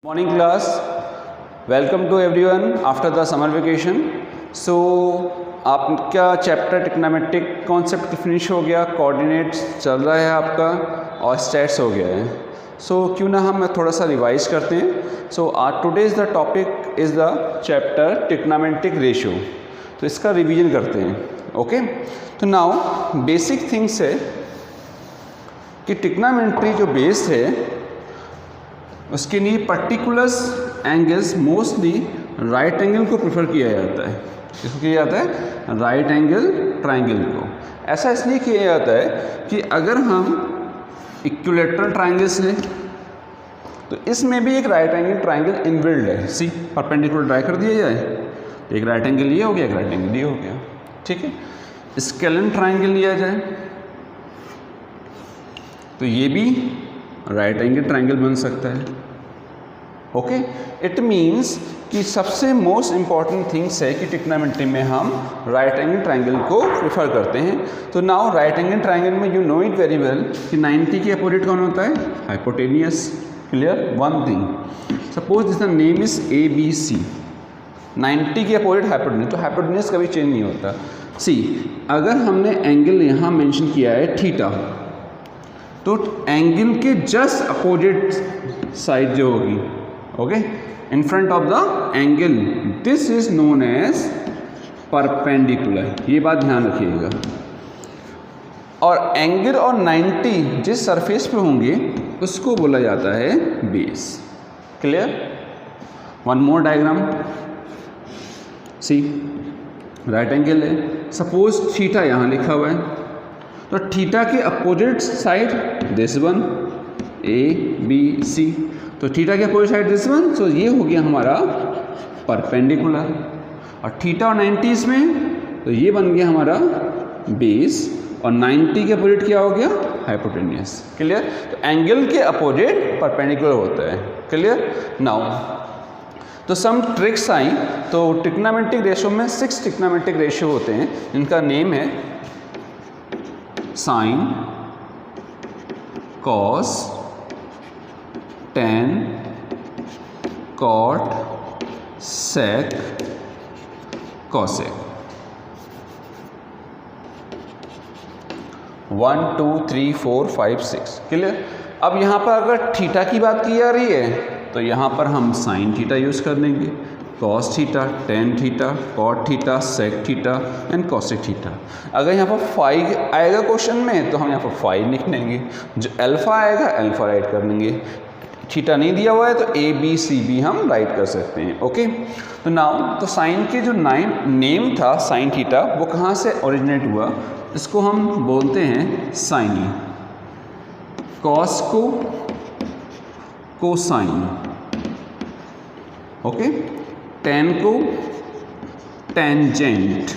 Morning class, welcome to everyone after the summer vacation. So आपका chapter trigonometric concept finish हो गया, coordinates चल रहा है आपका और स्टैट्स हो गया है. सो क्यों ना हम थोड़ा सा रिवाइज करते हैं. So today is the topic is the chapter trigonometric ratio. तो इसका रिवीजन करते हैं. ओके, तो नाउ बेसिक थिंग्स है कि टिग्नोमेट्री जो बेस है उसके लिए particulars angles mostly right angle को प्रेफर किया जाता है. इसको किया जाता है राइट एंगल ट्रायंगल को. ऐसा इसलिए किया जाता है कि अगर हम इक्विलैटरल ट्रायंगल्स लें तो इसमें भी एक राइट एंगल ट्रायंगल इनबिल्ड है. सी परपेंडिकुलर ड्रा कर दिया जाए, एक राइट एंगल ये हो गया, एक राइट एंगल ये हो गया. ठीक है, स्केलन ट्रायंगल लिया जाए तो ये भी राइट एंगल ट्रायंगल बन सकता है. ओके, इट मीन्स कि सबसे मोस्ट इम्पॉर्टेंट थिंग्स है कि टिग्नोमेट्री में हम राइट एंगल ट्रायंगल को प्रेफर करते हैं. तो नाउ राइट एंगल ट्रायंगल में you know it very well कि 90 के अपोजिट कौन होता है? Hypotenuse. Clear? One thing, suppose this the name is ABC. 90 के अपोजिट हाइपोटेनियस, तो हाइपोटेनियस कभी चेंज नहीं होता. सी अगर हमने एंगल यहाँ मेंशन किया है थीटा, तो एंगल के जस्ट अपोजिट साइड जो होगी, okay, in front of the angle, this is known as perpendicular. ये बात ध्यान रखिएगा. और एंगल और 90 जिस सरफेस पे होंगे उसको बोला जाता है base. Clear? One more diagram. See right angle है, सपोज थीटा यहाँ लिखा हुआ है, तो थीटा के opposite side this one ABC. तो थीटा के opposite side this one, so ये हो गया हमारा परपेंडिकुलर. और थीटा और 90 में तो ये बन गया हमारा बेस, और 90 के अपोजिट क्या हो गया? हाइपोटेनियस. क्लियर? तो एंगल के अपोजिट परपेंडिकुलर होता है. क्लियर? नाउ तो सम ट्रिक्स आई. तो टिग्नोमेट्रिक रेशियो में 6 टिग्नोमेट्रिक रेशियो होते हैं जिनका नेम है sign, cos, tan, cot, sec, cosec. 1 2 3 4 5 6. Clear? अब यहाँ पर अगर थीटा की बात की जा रही है तो यहाँ पर हम साइन थीटा यूज़ कर लेंगे, cos theta, tan theta, cot theta, sec theta and cosec theta. अगर यहाँ पर फाई आएगा क्वेश्चन में तो हम यहाँ पर फाई लिख लेंगे, जो अल्फ़ा आएगा अल्फ़ा राइट कर लेंगे. थीटा नहीं दिया हुआ है तो ABCB हम राइट कर सकते हैं. ओके, तो नाउ तो साइन के जो नेम था साइन थीटा, वो कहाँ से ओरिजिनेट हुआ? इसको हम बोलते हैं साइनी, कॉस को कोसाइन, ओके, टेन को टेंजेंट,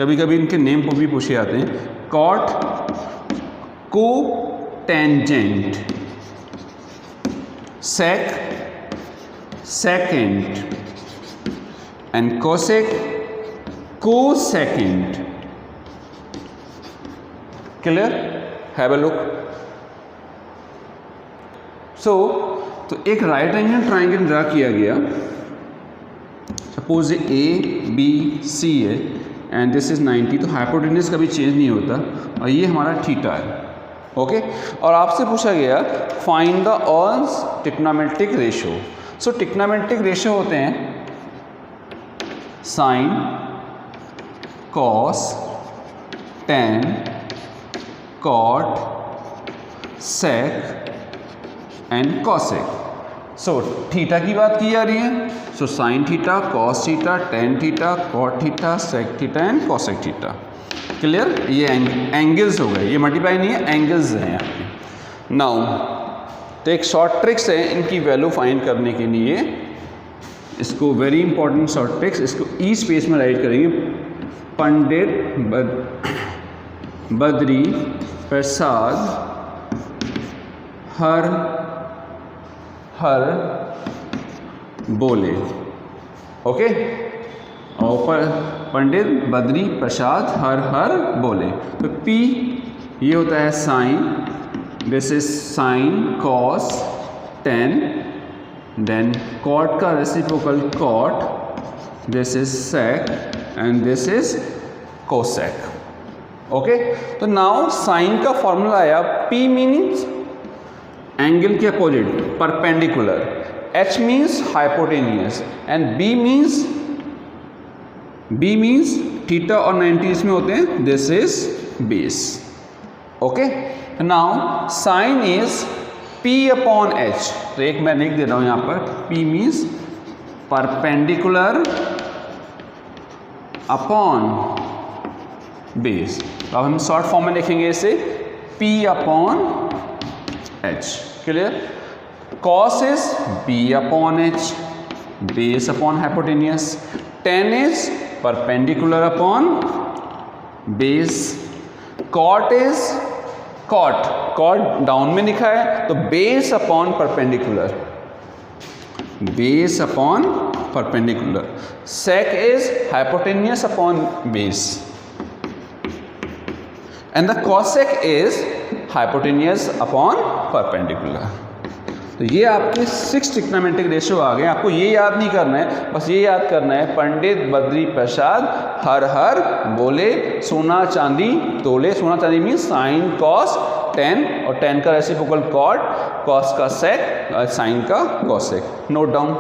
कभी कभी इनके नेम को भी पूछे जाते हैं. Cot cotangent, sec secant and cosec cosecant. Clear? Have a look. So तो एक राइट एंगल ट्रायंगल ड्रा किया गया. सपोज ABC है एंड दिस इज 90, तो हाइपोटेन्यूज कभी चेंज नहीं होता, और ये हमारा थीटा है. ओके, और आपसे पूछा गया find the all trigonometric ratio. So trigonometric ratio होते हैं sine, cos, tan, cot, sec and cosec. So theta की बात की जा रही है, so sine theta, cos theta, tan theta, cot theta, sec theta and cosec theta. Clear? ये angles हो गए, ये मल्टीप्लाई नहीं है, एंगल्स हैं यहाँ पे. नाउ तो एक शॉर्ट ट्रिक्स है इनकी वैल्यू फाइंड करने के लिए. इसको वेरी इंपॉर्टेंट शॉर्ट ट्रिक्स, इसको ई स्पेस में राइट करेंगे. पंडित बद्री प्रसाद हर बोले. ओके, और पंडित बद्री प्रसाद हर बोले. तो P ये होता है sine, this is sine cos 10 then cot का reciprocal cot, this is sec and this is cosec. Okay, तो नाउ साइन का फॉर्मूला आया, P मीन्स एंगल के opposite perpendicular, H means hypotenuse and B means theta और 90 इसमें होते हैं, this is base. Okay, now sine is P upon H, तो एक मैं लिख दे रहा हूं यहां पर, P means perpendicular upon base. अब हम शॉर्ट फॉर्म में लिखेंगे इसे P upon H, clear. Cos is B upon H, base upon hypotenuse, tan is perpendicular upon base, cot is cot down में लिखा है तो base upon perpendicular, base upon perpendicular, sec is hypotenuse upon base and the cosec is hypotenuse upon perpendicular. तो ये आपके 6 trigonometric ratio आ गए। आपको ये याद नहीं करना है, बस ये याद करना है, पंडित बद्री प्रसाद हर हर बोले, सोना चांदी तोले। सोना चांदी मीन्स साइन कॉस टेन, और टेन का रेसिप्रोकल कॉट, कॉस का सेक, साइन का कॉसेक। Note down.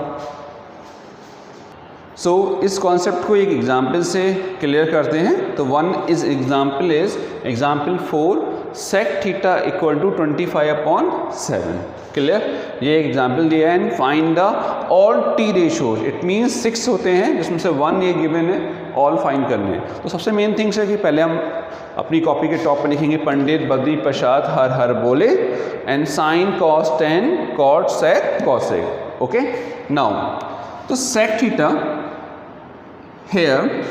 सो इस कॉन्सेप्ट को एक एग्जाम्पल से क्लियर करते हैं। तो one is example 4, sec theta equal to 25/7। Clear, ये एग्जाम्पल दिया है। And find the all T ratios, it means 6 होते हैं जिसमें से 1 ये गिवन है, ऑल फाइंड करने हैं। तो सबसे मेन थिंग्स है कि पहले हम अपनी कॉपी के टॉप पर लिखेंगे पंडित बद्री प्रसाद हर हर बोले and sine cos tan cot sec cosec. Okay, now तो सेक थीटा हेयर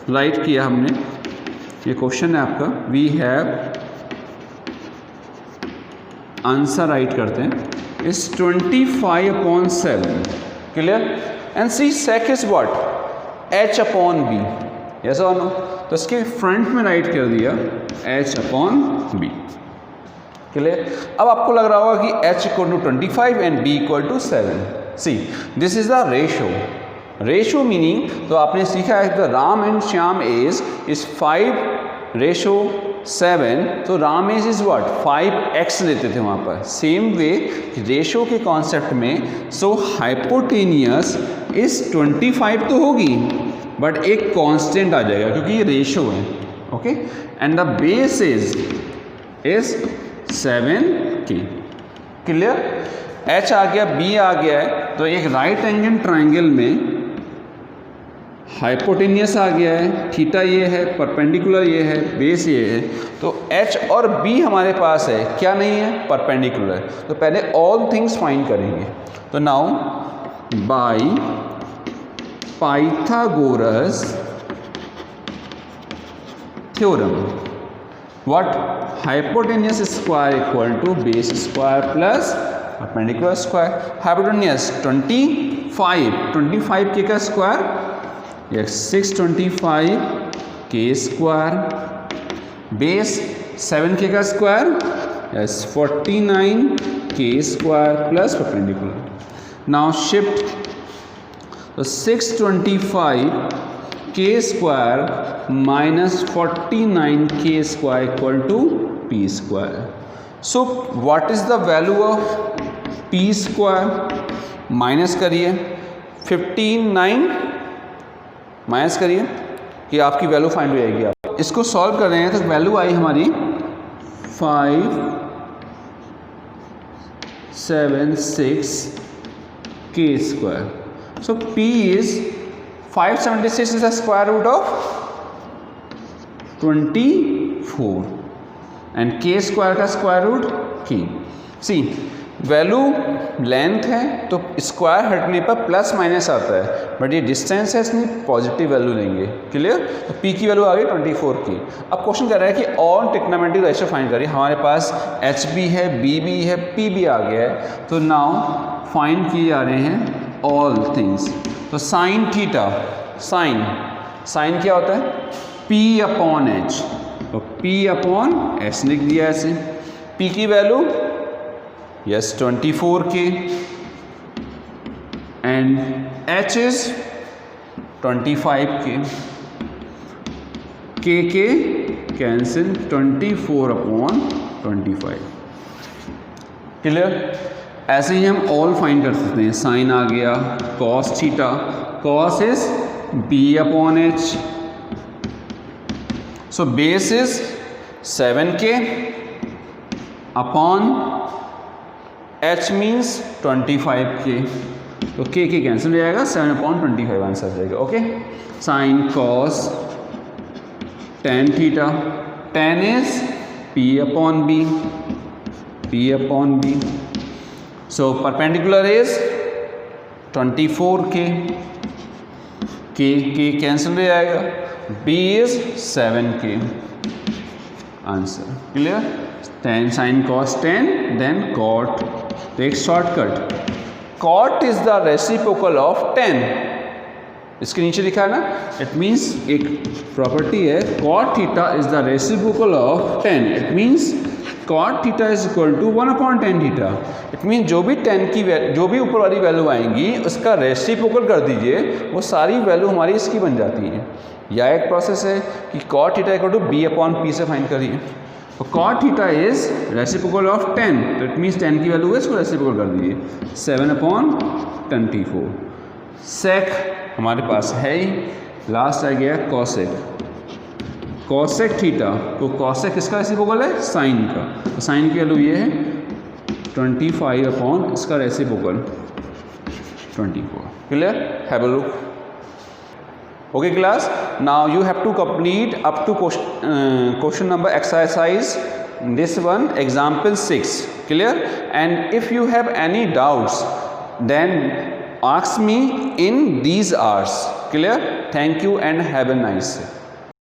राइट किया हमने, ये क्वेश्चन है आपका, वी हैव आंसर राइट करते हैं, is 25/7। Clear, and see sec is what, H upon B, yes और नो। तो इसके फ्रंट में राइट कर दिया H अपॉन बी। क्लियर, अब आपको लग रहा होगा कि H equal to 25 and B equal to 7। See this is the ratio meaning, तो आपने सीखा है the Ram and Shyam age is 5:7, तो Ram as is what 5x लेते थे वहाँ पर। सेम वे रेशो के कॉन्सेप्ट में, सो हाइपोटेनियस इज 25 तो होगी बट एक कांस्टेंट आ जाएगा क्योंकि ये रेशो है। Okay, and the base is 7k। Clear, H आ गया, B आ गया है, तो एक राइट एंगल ट्राइंगल में हाइपोटेनियस आ गया है, थीटा ये है, परपेंडिकुलर ये है, बेस ये है, तो H और B हमारे पास है, क्या नहीं है, परपेंडिकुलर। तो पहले ऑल थिंग्स फाइंड करेंगे। तो now by Pythagoras theorem, what, hypotenuse square equal to base square plus perpendicular square. Hypotenuse 25 के का स्क्वायर, यस 625 के स्क्वायर, बेस 7k का स्क्वायर, यस 49 के square plus perpendicular. Now shift, तो 625 के स्क्वायर माइनस 49 के square equal to P square. So what is the value of P square, minus करिए 59 minus करिए कि आपकी वैल्यू फाइंड हो जाएगी। आप इसको सॉल्व कर रहे हैं तो वैल्यू आई हमारी 576 के square. So P is 576 is the square root of 24 and के स्क्वायर का स्क्वायर रूट की। सी वैल्यू लेंथ है तो स्क्वायर हटने पर प्लस माइनस आता है, बट ये डिस्टेंस है इसलिए पॉजिटिव वैल्यू लेंगे। क्लियर, तो पी की वैल्यू आ गई 24 की। अब क्वेश्चन कह रहा है कि ऑल ट्रिग्नोमेट्रिक रेशियो फाइंड करिए। हमारे पास एच भी है, बी भी है, पी भी आ गया है, तो नाउ फाइंड किए जा रहे हैं ऑल थिंग्स। तो साइन थीटा, साइन क्या होता है, पी अपॉन एच, तो पी अपॉन एच लिख दिया ऐसे। पी की वैल्यू यस 24 के, and h is 25k, k cancel 24/25. Clear? ऐसे ही हम ऑल फाइंड कर सकते हैं. साइन आ गया, cos theta, cos is b/h. So base is 7k upon h means 25k. तो k कैंसिल हो जाएगा, 7/25 आंसर आ जाएगा. Okay. Sine cos tan theta, tan is p/b, p/b. So perpendicular is 24k, k cancel हो जाएगा, b is 7k. Answer clear. tan sin cos tan then cot. एक shortcut, cot is the reciprocal of tan. इसके नीचे लिखा है ना, it means एक property है, cot theta is the reciprocal of tan. It means cot theta is equal to 1/tan theta. It mean जो भी tan की जो भी ऊपर वाली वैल्यू आएंगी उसका रेसिप्रोकल कर दीजिए, वो सारी वैल्यू हमारी इसकी बन जाती है. या एक प्रोसेस है कि cot theta equal to b/p से फाइंड करिए. तो cot theta is reciprocal of tan, तो इट मीन्स tan की वैल्यू है, इसको रेसिप्रोकल कर दीजिए 7/24. सेक हमारे पास है ही. लास्ट आ गया कॉसेक. कॉसेक थीटा, तो कॉसेक किसका रेसिप्रोकल है? साइन का. तो साइन की वैल्यू ये है 25/, इसका reciprocal 24. Clear? Have a look. Okay class, now you have to complete up to question number exercise this one, example 6. Clear? And if you have any doubts then ask me in these hours. Clear? Thank you and have a nice day.